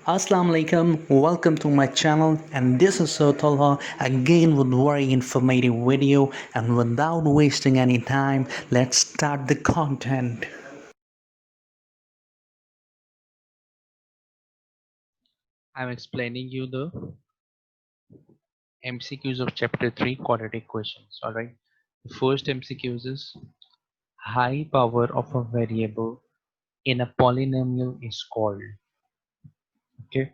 Assalamu alaikum, welcome to my channel, and this is Sir Talha again with very informative video. And without wasting any time, let's start the content. I'm explaining you the MCQs of chapter 3 quadratic questions. Alright. The first MCQs is high power of a variable in a polynomial is called. Okay.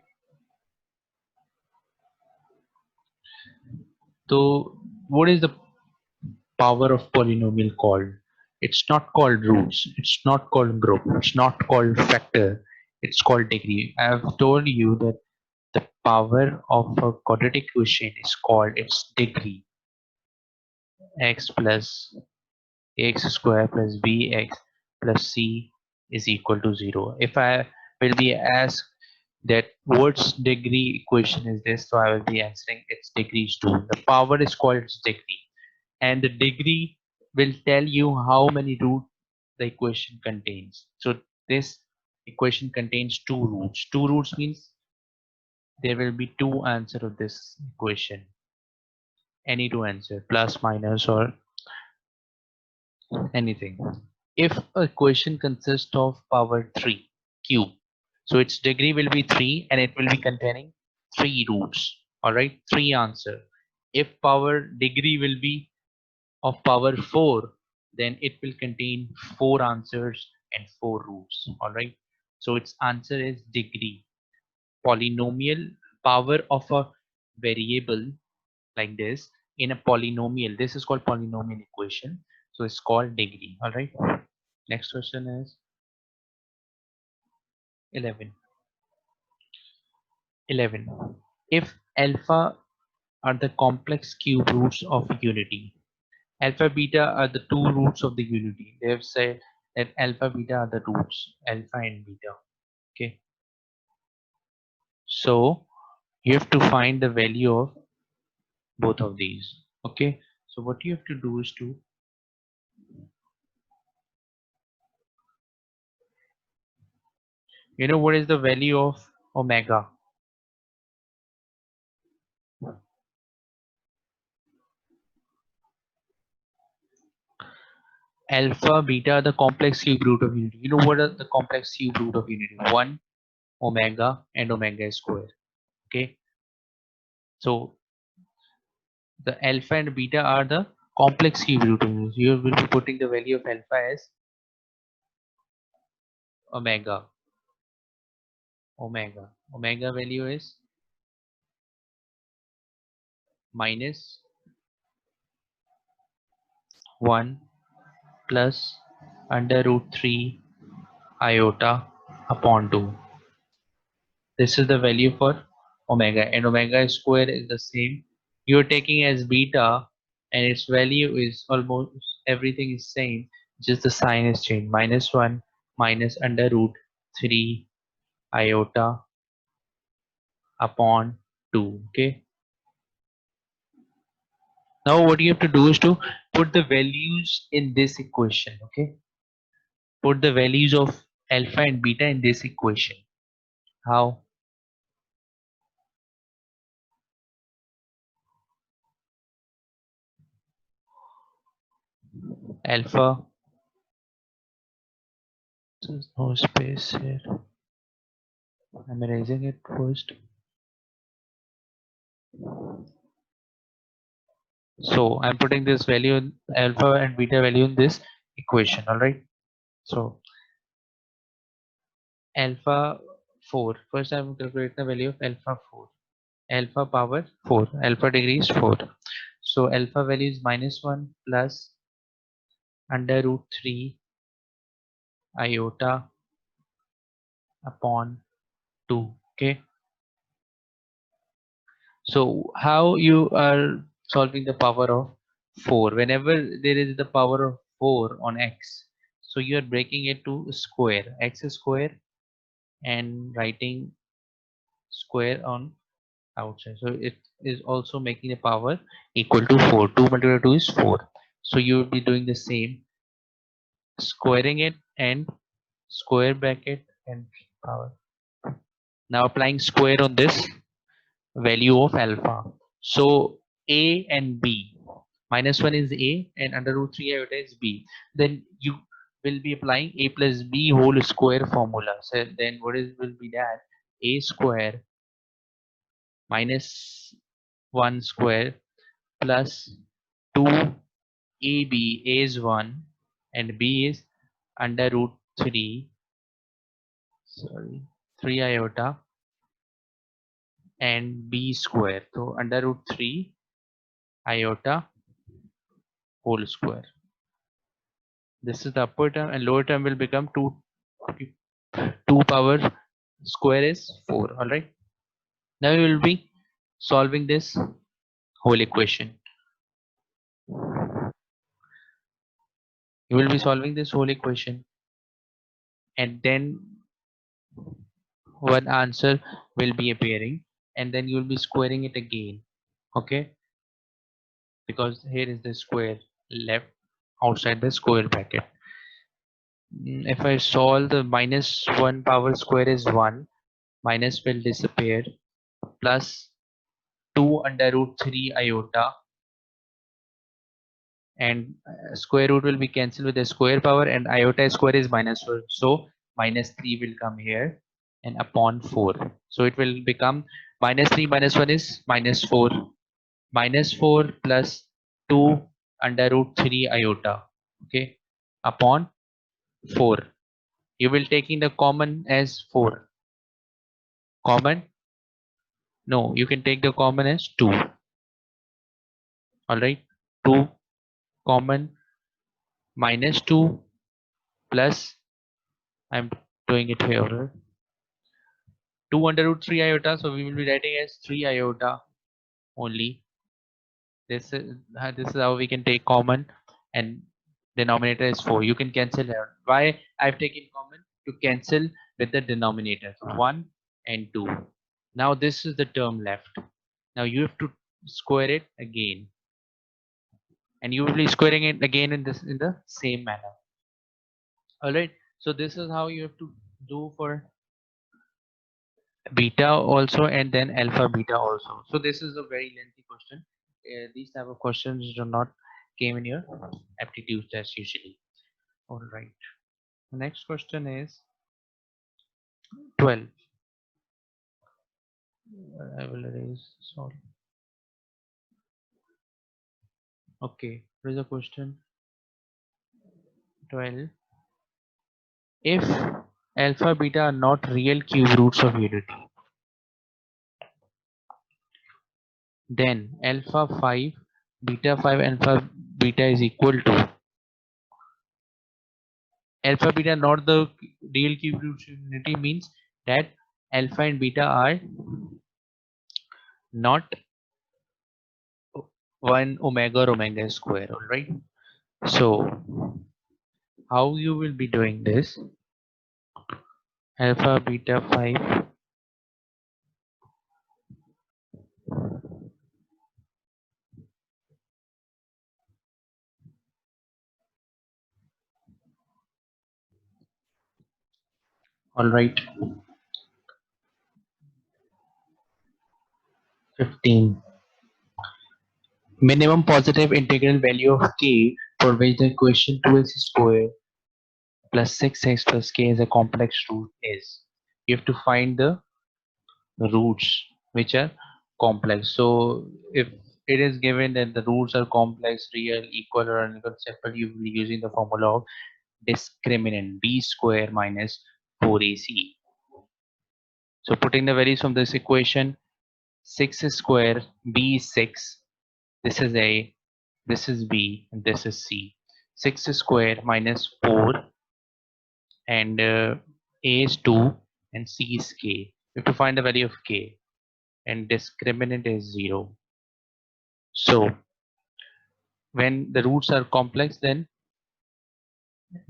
So what is the power of polynomial called? It's not called roots, it's not called group, it's not called factor, it's called degree. I have told you that the power of a quadratic equation is called its degree. X plus x square plus bx plus c is equal to 0. If I will be asked that what's degree equation is this, so I will be answering its degree is 2. The power is called its degree, and the degree will tell you how many roots the equation contains. So this equation contains two roots. Two roots means there will be two answers of this equation. Any two answer, plus, minus, or anything. If a equation consists of power 3 cube, so its degree will be 3 and it will be containing 3 roots. Alright, 3 answer. If power degree will be of power 4, then it will contain 4 answers and 4 roots. Alright, so its answer is degree. Polynomial power of a variable like this in a polynomial, this is called polynomial equation, so it's called degree. All right, next question is 11. If alpha are the complex cube roots of unity, alpha beta are the two roots of the unity. They have said that alpha beta are the roots, alpha and beta. Okay, so you have to find the value of both of these. Okay, so what you have to do is to, what is the value of omega? Alpha, beta are the complex cube root of unity. You know what are the complex cube root of unity? 1, omega, and omega square. Okay, so the alpha and beta are the complex cube root of unity. You will be putting the value of alpha as omega. Omega value is minus 1 plus under root 3 iota upon 2. This is the value for omega, and omega square is the same. You're taking as beta, and its value is almost everything is same, just the sign is changed. Minus 1 minus under root 3 iota upon 2. Okay, now what you have to do is to put the values in this equation. Okay, put the values of alpha and beta in this equation. How? Alpha, there's no space here, I'm erasing it first. So I'm putting this value in alpha and beta value in this equation. All right, so alpha 4, first I'm calculating the value of alpha 4, alpha power 4, alpha degree is 4. So alpha value is minus 1 plus under root 3 iota upon 2. Okay, so how you are solving the power of 4? Whenever there is the power of 4 on x, so you are breaking it to square, x square, and writing square on outside, so it is also making the power equal to 4. 2 multiplied by 2 is 4, so you will be doing the same, squaring it and square bracket and power. Now applying square on this value of alpha. So a and b, -1 is a and under root 3 iota is b. Then you will be applying a plus b whole square formula. So then what is will be that a square minus 1 square plus 2 ab. A is 1 and b is under root 3, sorry, 3 iota and b square. So under root 3 iota whole square. This is the upper term and lower term will become 2 power square is 4. All right. Now we will be solving this whole equation. You will be solving this whole equation and then one answer will be appearing and then you will be squaring it again. Okay. Because here is the square left outside the square bracket. If I solve the -1 power square is 1, minus will disappear, plus 2 under root 3 iota and square root will be cancelled with the square power and iota square is -4, so -3 will come here and upon 4. So it will become -3 minus 1 is -4, -4 plus 2 under root 3 iota, okay, upon 4. You will taking the common as 4. Common? No, you can take the common as 2. Alright, 2 common -2 plus, I'm doing it here, 2 under root 3 iota, so we will be writing as 3 iota only. This is how we can take common and denominator is 4. You can cancel out. Why I've taken common? To cancel with the denominator 1 and 2. Now this is the term left. Now you have to square it again and you will be squaring it again in the same manner. All right, so this is how you have to do for beta also and then alpha beta also. So this is a very lengthy question. These type of questions do not came in your aptitude test usually. All right, the next question is 12. I will erase, sorry. Okay, what is the question? 12. If alpha beta are not real cube roots of unity, then alpha 5 beta 5 alpha beta is equal to alpha beta not the real cube roots of unity means that alpha and beta are not 1 omega or omega square. All right, so how you will be doing this? Alpha beta 5 all right, 15. Minimum positive integral value of k for which the equation 2x square plus 6x plus k is a complex root is. You have to find the roots which are complex. So if it is given that the roots are complex, real, equal or unequal, simple, you will be using the formula of discriminant b square minus 4ac. So putting the values from this equation, 6 square, b is 6, this is a, this is b, and this is c. 6 square minus 4 and a is 2 and c is k. We have to find the value of k and discriminant is 0. So when the roots are complex, then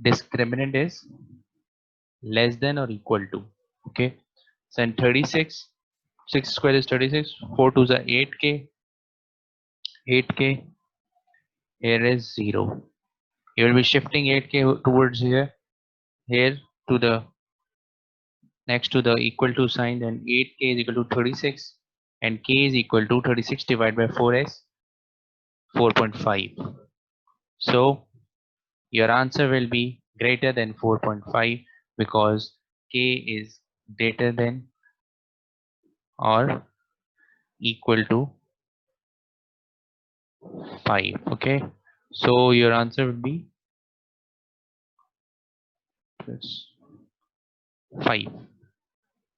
discriminant is less than or equal to. Okay, so in 36, 6 square is 36, 4 2s are 8k, 8k, here is 0. You will be shifting 8k towards here to the next to the equal to sign, then 8k is equal to 36, and k is equal to 36 divided by 4s, 4.5. So your answer will be greater than 4.5 because k is greater than or equal to 5. Okay, so your answer will be plus 5.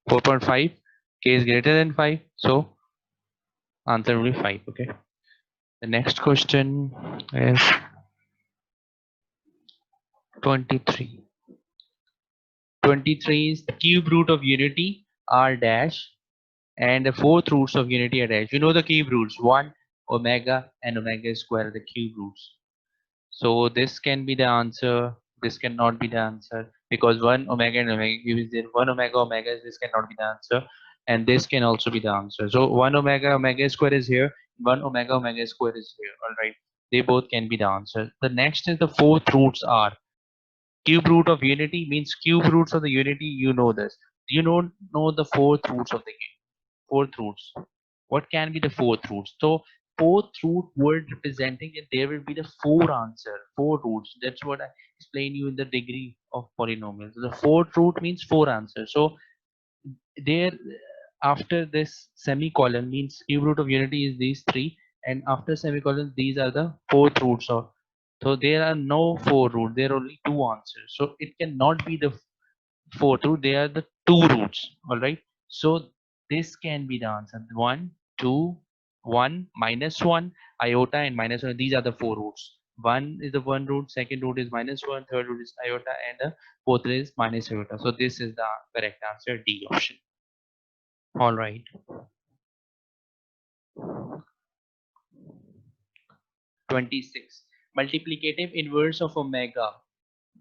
4.5, k is greater than 5, so answer will be 5. Okay, the next question is 23. 23 is the cube root of unity r dash and the fourth roots of unity are dash. You know the cube roots 1, omega and omega square are the cube roots. So this can be the answer. This cannot be the answer because 1 omega and omega cube is there. 1 omega omega, this cannot be the answer. And this can also be the answer. So 1 omega omega square is here. 1 omega omega square is here. All right. They both can be the answer. The next is the fourth roots are. Cube root of unity means cube roots of the unity. You know this. You don't know the fourth roots of the fourth roots. What can be the fourth roots? So fourth root word representing it, there will be the four answer, four roots. That's what I explain you in the degree of polynomials. The fourth root means four answers. So there after this semicolon means cube root of unity is these three, and after semicolon these are the fourth roots of. So there are no four roots. There are only two answers. So it cannot be the fourth root. They are the two roots. All right. So this can be the answer. 1, 2, 1, minus 1, iota, and minus 1. These are the four roots. 1 is the one root, second root is minus 1, third root is iota, and the fourth is minus iota. So this is the correct answer, D option. All right. 26. Multiplicative inverse of omega.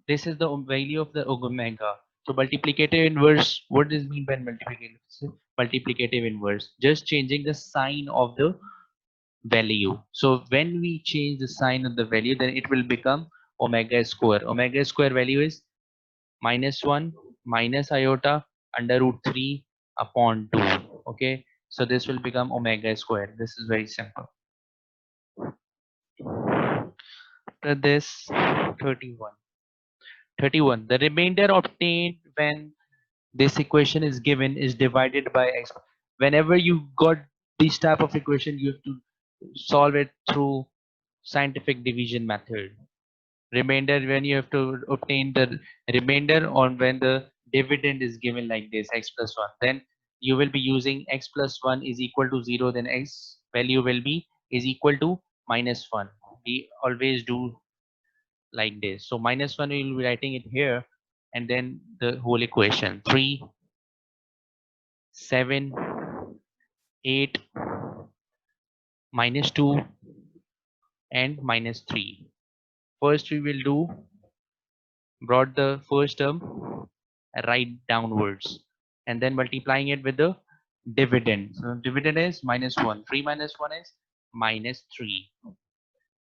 This is the value of the omega. So multiplicative inverse, what does it mean by multiplicative inverse? Just changing the sign of the value. So when we change the sign of the value, then it will become omega square. Omega square value is minus 1 minus iota under root 3 upon 2. Okay, so this will become omega square. This is very simple. After this, 31. 31. The remainder obtained when this equation is given is divided by x. Whenever you got this type of equation, you have to solve it through scientific division method. Remainder, when you have to obtain the remainder on when the dividend is given like this, x plus 1, then you will be using x plus 1 is equal to 0, then x value will be is equal to minus 1. We always do like this. So minus 1 we will be writing it here, and then the whole equation 3, 7, 8, minus 2, and minus 3. First we will do brought the first term right downwards and then multiplying it with the dividend. So dividend is minus 1. 3 minus 1 is minus 3.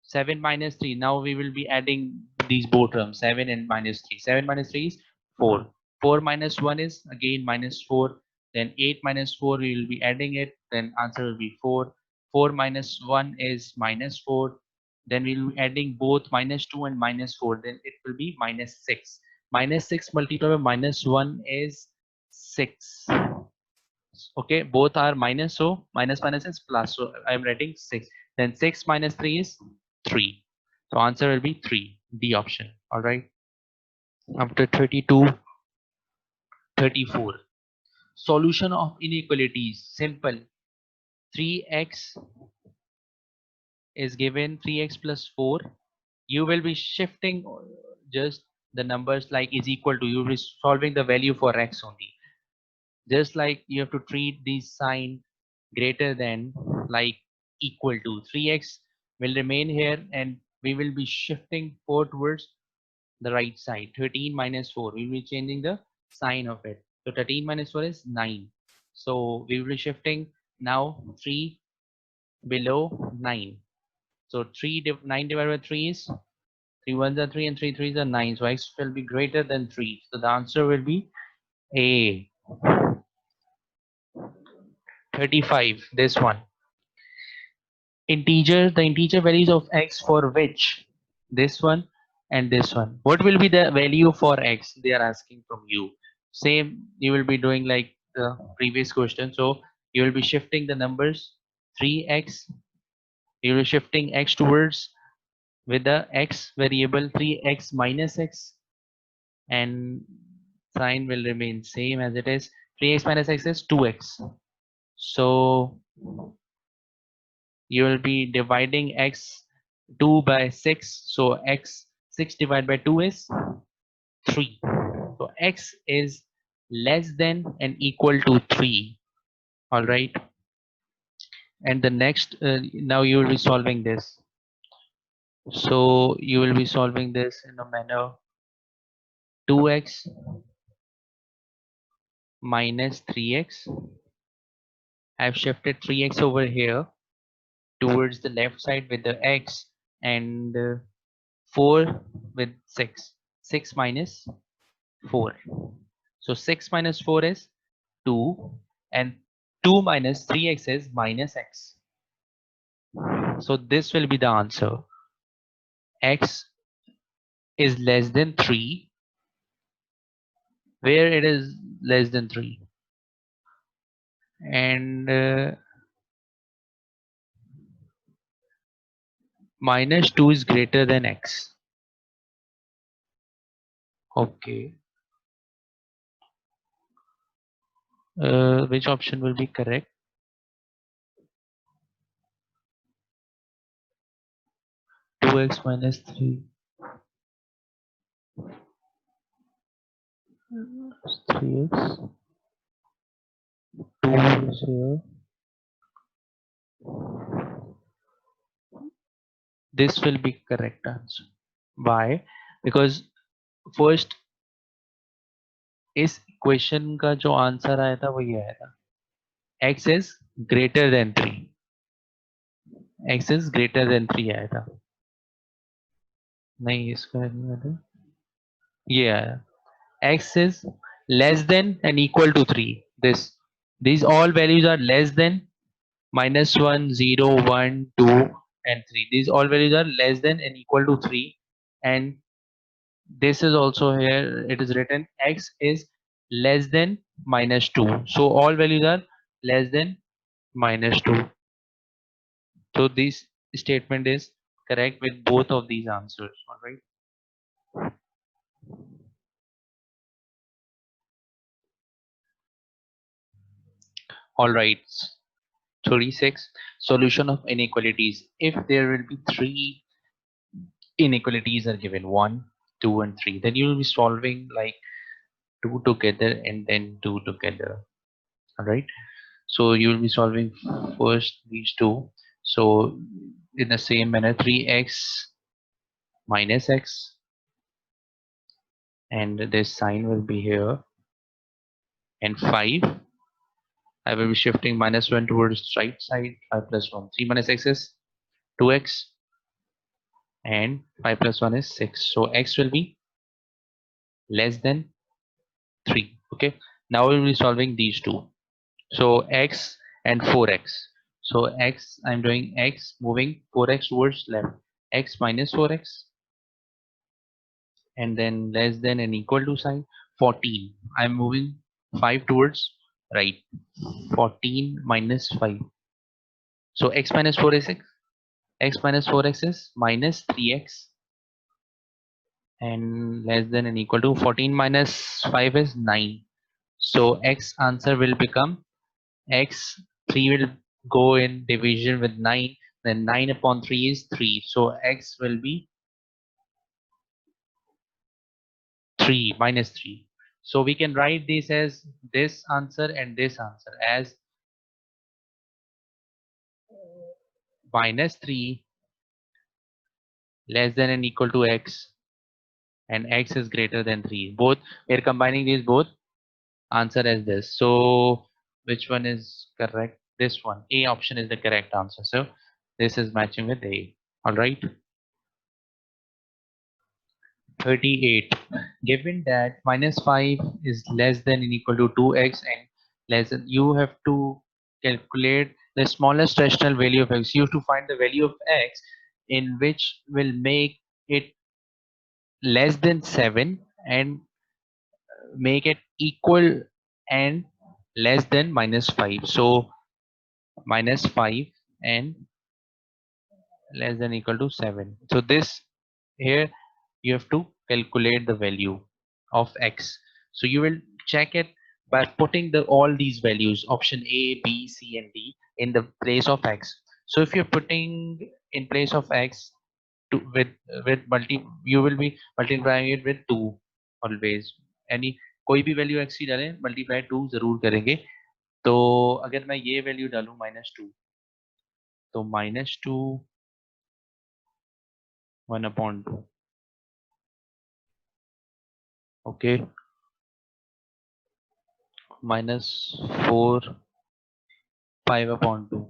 7 minus 3. Now we will be adding these both terms 7 and minus 3. 7 minus 3 is 4. 4 minus 1 is again minus 4. Then 8 minus 4 we will be adding it. Then answer will be 4. 4 minus 1 is minus 4. Then we will be adding both minus 2 and minus 4. Then it will be minus 6. Minus 6 multiplied by minus 1 is 6. Okay, both are minus, so minus minus is plus. So I am writing 6. Then 6 minus 3 is 3. So answer will be 3, D option. All right. After 32, 34. Solution of inequalities. Simple. 3x is given 3x plus 4. You will be shifting just the numbers like is equal to. You will be solving the value for x only. Just like you have to treat this sign greater than like equal to. 3x will remain here and we will be shifting 4 towards the right side. 13 minus 4, we will be changing the sign of it. So 13 minus 4 is 9. So we will be shifting now 3 below 9. So 9 divided by 3 is 3 ones are 3 and 3 threes are 9. So x will be greater than 3. So the answer will be A. 35, this one. Integer, the integer values of x for which? This one and this one. What will be the value for x? They are asking from you. Same, you will be doing like the previous question. So you will be shifting the numbers 3x. You will be shifting x towards with the x variable 3x minus x, and sign will remain same as it is. 3x minus x is 2x. So you will be dividing x 2 by 6. So x 6 divided by 2 is 3. So x is less than and equal to 3. All right. And the next, now you will be solving this. So you will be solving this in a manner 2x minus 3x. I've shifted 3x over here towards the left side with the x, and 4 with 6. 6 minus 4. So 6 minus 4 is 2, and 2 minus 3x is minus x. So this will be the answer. X is less than 3. Where it is less than 3? And minus 2 is greater than x. Okay. Which option will be correct? 2x minus 3. 3x. 2 is here. This will be correct answer. Why? Because first इस question का जो answer आया था वो ये आया था, x is greater than 3. x is greater than 3 आया था. नहीं, इसका नहीं आया था. ये आया, x is less than and equal to 3. These all values are less than minus 1, 0, 1, 2 and 3. These all values are less than and equal to 3, and this is also here, it is written x is less than minus 2. So all values are less than minus 2. So this statement is correct with both of these answers. All right. All right. 36. Solution of inequalities. If there will be three inequalities are given, 1, 2 and 3, then you will be solving like 2 together and then 2 together. All right. So you will be solving first these two. So in the same manner, 3x minus x, and this sign will be here, and 5. I will be shifting minus 1 towards right side. 5 plus 1, 3 minus x is 2x, and 5 plus 1 is 6. So x will be less than 3. Okay. Now we will be solving these two. So x and 4x. So x, I'm doing x moving 4x towards left. X minus 4x, and then less than and equal to sign. 14. I'm moving 5 towards right. 14 minus 5. So x minus 4 is x. X minus 4x is minus 3x, and less than and equal to 14 minus 5 is 9. So x answer will become x, 3 will go in division with 9, then 9 upon 3 is 3. So x will be 3 minus 3. So we can write this as this answer and this answer as minus 3 less than and equal to x, and x is greater than 3. Both, we are combining these both answer as this. So which one is correct? This one, A option is the correct answer. So this is matching with A. All right. 38. Given that minus 5 is less than or equal to 2x and less than, you have to calculate the smallest rational value of x. You have to find the value of x in which will make it less than 7 and make it equal and less than minus 5. So minus 5 and less than equal to 7. So this here you have to calculate the value of x. So you will check it by putting the all these values option A, B, C and D in the place of x. So if you're putting in place of x to with multi, you will be multiplying it with 2 always. Any कोई भी value x की डालें multiply 2 जरूर करेंगे. तो अगर मैं ये वैल्यू डालूं -2 तो -2 1/2. ओके -4 5/2.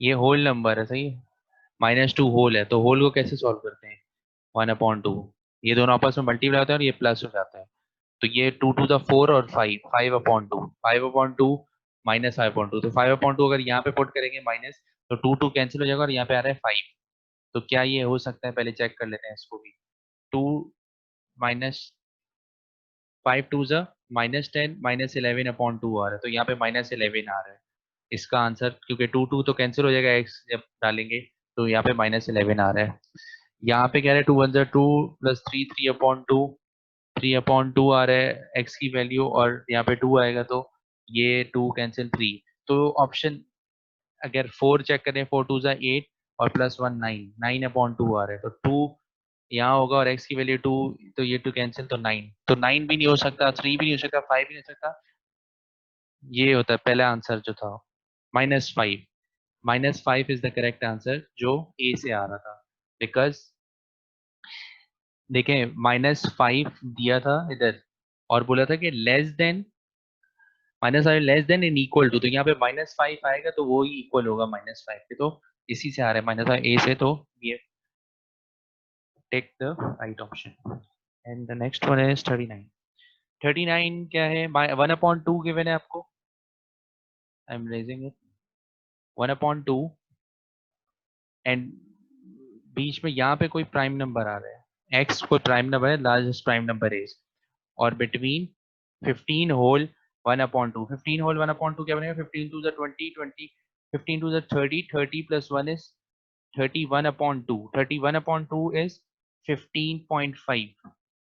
ये होल नंबर है सही है. -2 होल है तो होल को कैसे सॉल्व करते हैं 1/2. ये दोनों आपस में मल्टीप्लाई होता है और ये प्लस हो जाता है. तो ये 2 to the 4 और 5 5/2 5/2 -5/2. तो 5/2 अगर यहाँ पे पुट करेंगे माइनस तो 2 कैंसिल हो जाएगा और यहाँ पे आ रहा है 5. तो क्या ये हो सकता है पहले चेक कर लेते हैं इसको भी. 2 माइनस 5 2 ज़ा -10 -11/2 आ रहा है तो यहाँ पे -11 आ रहा है. इसका आंसर क्योंकि 2 2 तो कैंसिल हो जाएगा x जब डालेंगे तो यहाँ पे -11 आ रहा है. यहाँ पे कह रहे हैं 2 1 2 प्लस 3 3/2 3/2 आ रहा है x की वैल्यू और यहाँ पे 2 आएगा तो ये 2 कैंसिल 3. तो ऑप्शन अगर 4 चेक करें 4 2 ज़ा 8 और प्लस 1 9 9/2 आ रहा है तो 2 यहाँ होगा और x की वैल्यू 2 तो ये 2 कैंसिल तो 9. तो 9 भी नहीं हो सकता 3 भी नहीं हो सकता 5 भी नहीं हो सकता. ये होता है पहला आंसर जो था -5. -5 इज द करेक्ट आंसर जो ए से आ रहा था. बिकॉज देखें -5 दिया था इधर और बोला था कि less than -5 less than in equal to. तो यहाँ पे -5 आएगा तो वो ही इक्वल होगा -5 के. तो इसी से आ रहा है -5 ए से. तो ये take the right option. And the next one is 39. 39 क्या है 1/2 गिवन है आपको. I am raising it 1/2 and बीच में यहाँ पे कोई प्राइम नंबर आ रहा है x कोई प्राइम नंबर है लार्जेस्ट प्राइम नंबर इज और बिटवीन 15 होल 1/2 15 होल 1/2 क्या बनेगा 15 to the 20 20 15 to the 30 30 plus 1 is 31/2 31/2 is 15.5.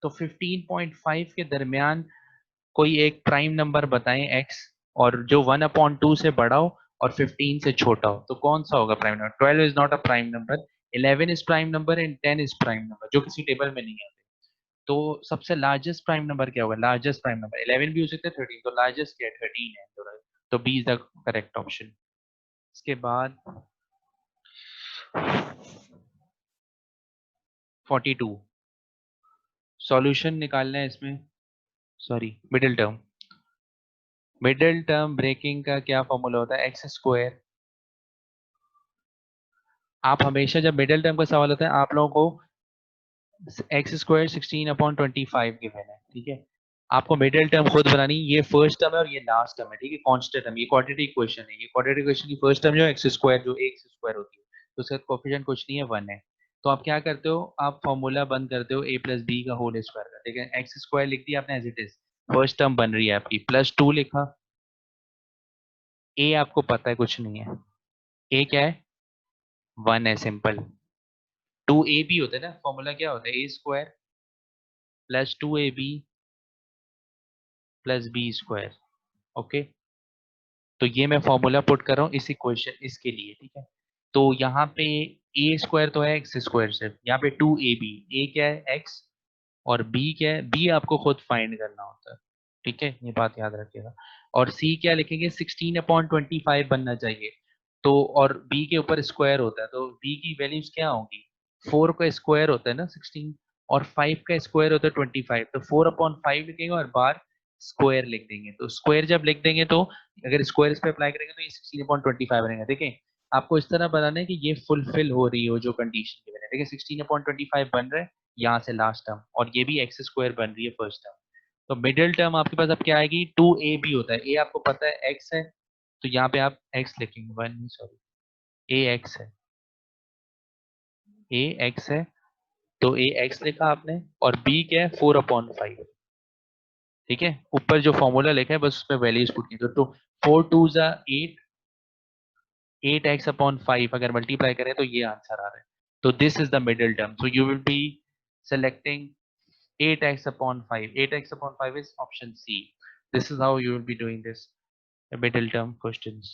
तो 15.5 के दरमियान कोई एक प्राइम नंबर बताएं x और जो 1/2 से बड़ा हो और 15 से छोटा हो. तो कौन सा होगा prime number. 12 is not a prime number 11 is prime number and 10 is prime number जो किसी टेबल में नहीं है. तो सबसे लार्जेस्ट प्राइम नंबर क्या होगा. लार्जेस्ट प्राइम नंबर 11 भी हो सकता है 13. तो लार्जेस्ट क्या है 13 है. तो B is the correct option. इसके बाद 42 सॉल्यूशन निकालना है इसमें. सॉरी मिडिल टर्म ब्रेकिंग का क्या फॉर्मूला होता है एक्स स्क्वायर. आप हमेशा जब मिडिल टर्म का सवाल होता है आप लोगों को एक्स स्क्वायर 16/25 गिवन है. ठीक है आपको मिडिल टर्म खुद बनानी. ये फर्स्ट टर्म है और ये लास्ट टर्म है. ठीक है कांस्टेंट टर्म. ये क्वाड्रेटिक इक्वेशन है. ये क्वाड्रेटिक इक्वेशन की फर्स्ट टर्म जो एक्स स्क्वायर जो एक्स स्क्वायर होती है तो उसका कोएफिशिएंट कुछ नहीं है 1 है. तो आप क्या करते हो आप फॉर्मूला बंद करते हो a प्लस बी का होल स्क्वायर का. ठीक है एक्स स्क्वायर लिख दिया आपने as it is. First term बन रही है आपकी +2 लिखा. a आपको पता है कुछ नहीं है. a क्या है 1 है सिंपल. 2ab होता है ना. फॉर्मूला क्या होता है a square plus 2ab plus b square. Okay तो ये मैं फॉर्मूला पुट कर रहा हूँ इस इक्वेशन इसके लिए. ठीक है तो यहाँ पे ए स्क्वायर तो है एक्स स्क्वायर से. यहाँ पे 2ab ए क्या है एक्स और बी क्या है बी आपको खुद फाइंड करना होता है. ठीक है ये बात याद रखिएगा. और सी क्या लिखेंगे 16/25 बनना चाहिए. तो और बी के ऊपर स्क्वायर होता है तो बी की वैल्यूज क्या होंगी. 4 का स्क्वायर होता है ना 16 और 5 का स्क्वायर होता है 25. तो 4/5 लिखेंगे और बार स्क्वायर लिख देंगे. तो स्क्वायर जब लिख देंगे तो अगर स्क्वायर इस पे अप्लाई करेंगे तो ये 16/25 बनेगा. देखें आपको इस तरह बताना है कि ये फुलफिल हो रही हो जो कंडीशन गिवन है। देखिए 16/25 बन रहा है यहाँ से लास्ट टर्म, और ये भी एक्स स्क्वायर बन रही है फर्स्ट टर्म। तो मिडिल टर्म आपके पास अब क्या आएगी, 2a भी होता है, a आपको पता है x है, तो यहाँ पे आप x लिखेंगे, वन सॉरी a x है, a x है, तो a x लिखा आपने, और b क्या है 4/5। ठीक है, ऊपर जो फॉर्मूला लिखा है बस उसमें वैल्यूज पुट की, तो 4 2 8, 8x/5 अगर मल्टीप्लाई करें तो ये आंसर आ रहा है। तो this is the middle term, so you will B selecting 8x/5. 8x/5 is option C. This is how you will be doing this middle term questions.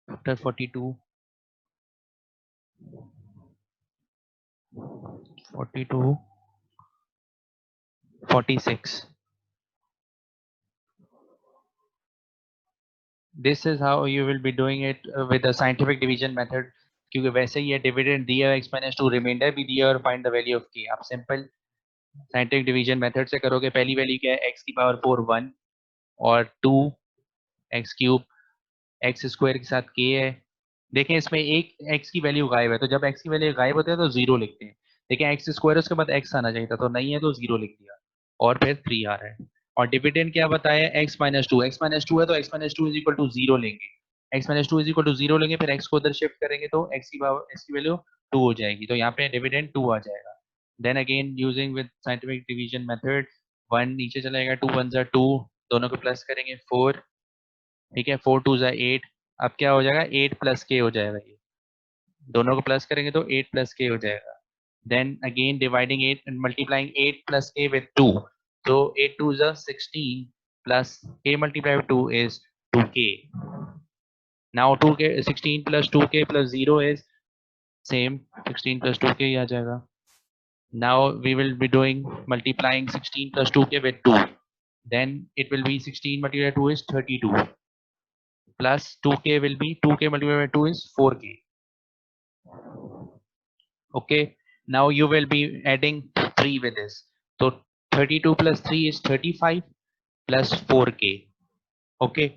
Chapter 42, 42, 46. This is how you will be doing it with the scientific division method. क्योंकि वैसे ही है, dividend दिया है x-2, reminder भी दिया है, और find the value of k। आप सिंपल साइंटिफिक डिवीजन मेथड से करोगे। पहली वैल्यू क्या है, x⁴ 1 और 2 x³ एक्स स्क्वायर के साथ k है। देखें इसमें एक x की वैल्यू गायब है, तो जब x की वैल्यू गायब होती है तो 0 लिखते हैं। देखें एक्स स्क्वायर उसके बाद x आना चाहिए था, तो नहीं है तो 0 लिख दिया, और फिर 3 आ रहा है। और डिविडेंड क्या बताया, x-2, x-2 है तो x-2 इज इक्वल टू 0 लेंगे, x-2 इज इक्वल टू 0 लेंगे, फिर x को उधर शिफ्ट करेंगे तो x की वैल्यू 2 हो जाएगी, तो यहाँ पे डिविडेंड 2 आ जाएगा। Then again using with scientific division method, 1 नीचे चलेगा, 2 1 जा 2, दोनों को प्लस करेंगे 4, ठीक है, 4 2 जा 8, अब क्या हो जाएगा 8 प्लस के हो जाएगा, ये दोनों को प्लस करेंगे तो 8 प्लस के हो जाएगा। Then again dividing 8 and multiplying 8 plus k with 2, so 8 2 जा 16 plus k multiplied by 2 is 2k. Now 2k 16 plus 2k plus 0 is same, 16 plus 2k ही आ जाएगा। Now we will be doing multiplying 16 plus 2k with 2, then it will be 16 multiplied by 2 is 32, plus 2k will be 2k multiplied by 2 is 4k. Okay, now you will be adding 3 with this, so 32 plus 3 is 35 plus 4k. Okay,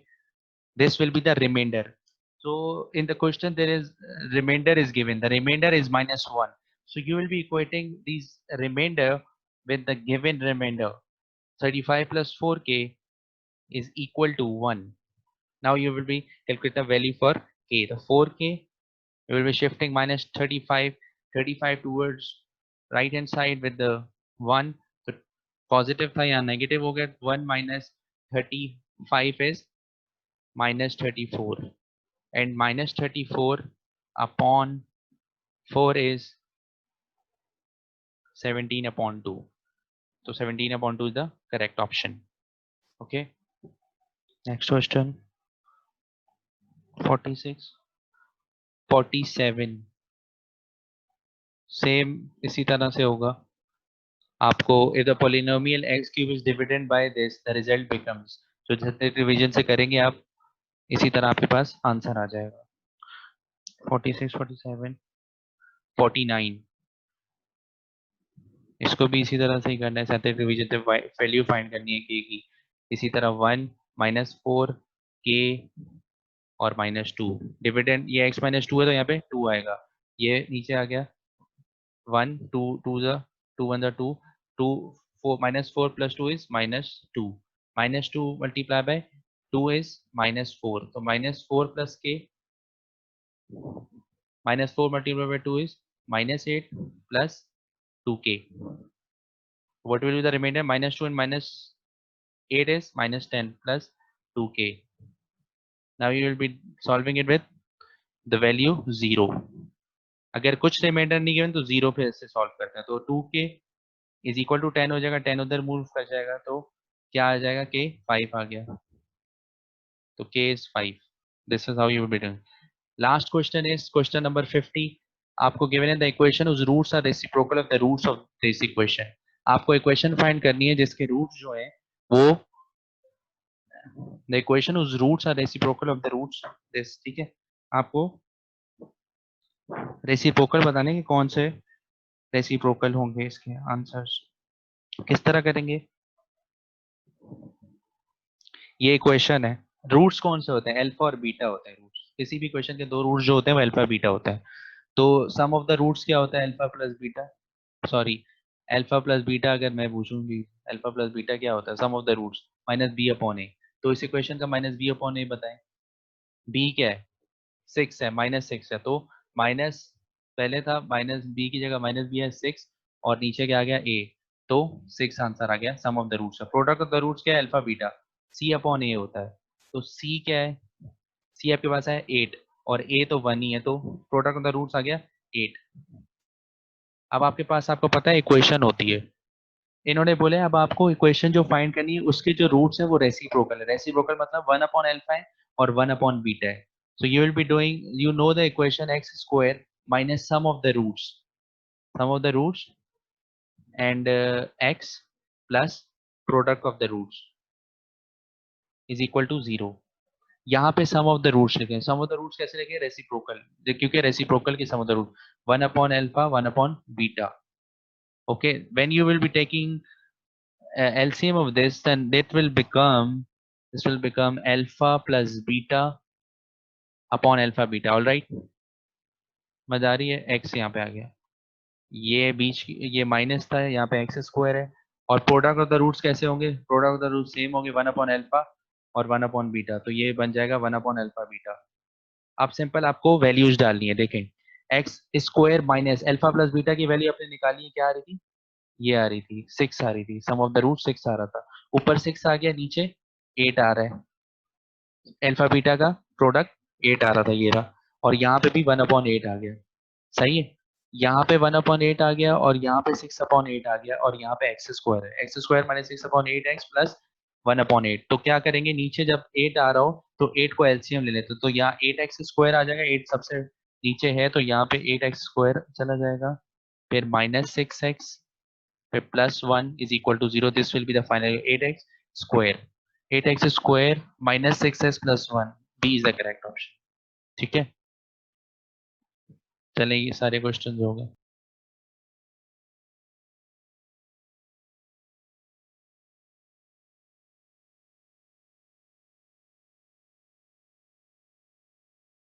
this will be the remainder. So in the question there is remainder is given, the remainder is -1, so you will be equating these remainder with the given remainder. 35 plus 4k is equal to 1. Now you will be calculate the value for k, the 4k we will be shifting minus 35 towards right hand side with the 1, so positive था यहाँ negative हो गया, 1 minus 35 is minus 34, and minus 34 upon 4 is 17/2, so 17/2 is the correct option. Okay, next question, 46, 47, same इसी तरह से होगा आपको। if the polynomial x³ is divided by this, the result becomes, so जितने डिवीजन से करेंगे आप इसी तरह आपके पास आंसर आ जाएगा। 46, 47, 49, इसको भी इसी तरह से ही करना है, सैंतीस डिवीजन से वैल्यू फाइंड करनी है k की। इसी तरह 1 -4 k और -2, डिविडेंड ये x-2 है तो यहाँ पे 2 आएगा, ये नीचे आ गया 1 2 2 जा 2 1 जा 2 2 4 -4 plus 2 is -2, -2 multiplied by 2 is -4, so -4 plus k, -4 multiplied by 2 is -8 plus 2k. What will be the remainder, -2 and -8 is -10 plus 2k. Now you will be solving it with the value 0. अगर कुछ reminder नहीं given तो 0 पे इससे solve करते हैं, तो 2k is equal to 10 हो जाएगा, 10 उधर मूव कर जाएगा तो क्या आ जाएगा, k 5 आ गया, तो k is 5. This is how you will be doing. Last question is question number 50. आपको given है the equation whose roots are reciprocal of the roots of this equation. आपको equation find करनी है जिसके roots जो है वो the equation whose roots are reciprocal of the roots of this, ठीक है, आपको reciprocal बताने कि कौन से reciprocal होंगे इसके आंसर्स, किस तरह करेंगे। ये इक्वेशन है, रूट्स कौन से होते हैं, अल्फा और बीटा होते हैं रूट्स, किसी भी क्वेश्चन के 2 रूट्स जो होते हैं वो अल्फा बीटा होता है। तो सम ऑफ द रूट्स क्या होता है alpha plus beta, sorry alpha plus beta, अगर मैं पूछूं भी अल्फा प्लस बीटा क्या होता है, sum of the roots minus b upon a. तो इस इक्वेशन का माइनस बी अपॉन ए बताएं। बी क्या है, 6 है, -6 है, तो माइनस पहले था माइनस बी की जगह माइनस बी है 6, और नीचे क्या आ गया ए, तो 6 आंसर आ गया। Sum of the roots, product of the roots क्या है alpha beta, c upon a होता है। तो सी क्या है, सी आपके पास है 8 और ए तो 1 ही है, तो प्रोडक्ट ऑफ द रूट्स आ गया 8। अब आपके पास आपको पता है इक्वेशन होती है, इन्होंने बोले अब आपको इक्वेशन जो फाइंड करनी है उसके जो रूट्स है वो रेसिप्रोकल है। रेसिप्रोकल मतलब 1 अपॉन अल्फा है और 1 अपॉन बीटा है। So you will be doing, you know the equation x square minus sum of the roots and x plus product of the roots is equal to 0। यहाँ पे सम of the roots लिखे, सम of the roots कैसे लिखे, reciprocal, क्योंकि reciprocal की sum of the root 1 upon alpha 1 upon beta. Okay, when you will be taking LCM of this, then this will become alpha plus beta upon alpha beta. All right, मजा आ रही है, x यहाँ पे आ गया, ये बीच ये minus था, यहाँ पे एक्स स्क्वायर है। और प्रोडक्ट ऑफ द रूट्स कैसे होंगे, product of the root same होंगे 1 अपॉन अल्फा और 1 अपॉन बीटा, तो ये बन जाएगा 1 अपॉन अल्फा बीटा। अब सिंपल आपको वैल्यूज डालनी है, देखें x square minus alpha plus beta की वैल्यू आपने निकाली है, क्या आ रही थी, ये आ रही थी 6 आ रही थी, सम ऑफ द रूट 6 आ रहा था, ऊपर 6 आ गया, नीचे 8 आ रहा है, अल्फा बीटा का प्रोडक्ट 8 आ रहा था ये रहा, और यहाँ पे भी 1 अपॉन 8 आ गया, सही है। यहाँ पे 1 अपॉन 8 आ गया और यहाँ पे 6 अपॉन 8 आ गया, और यहाँ पे एक्स स्क्वायर है, x square minus 6 upon 8 x plus 1 upon 8। तो क्या करेंगे, नीचे जब 8 आ रहा हो तो 8 को एलसीएम ले लेते, तो यहाँ 8 एक्स स्क्वायर आ जाएगा, 8 सबसे नीचे है तो यहाँ पे 8 एक्स स्क्वायर चला जाएगा, फिर माइनस 6 एक्स, फिर plus 1 is equal to 0। This will be the final 8 x square, 8 x square minus 6 x plus 1, B is the correct option. ठीक है, चलें ये सारे क्वेश्चन हो गए।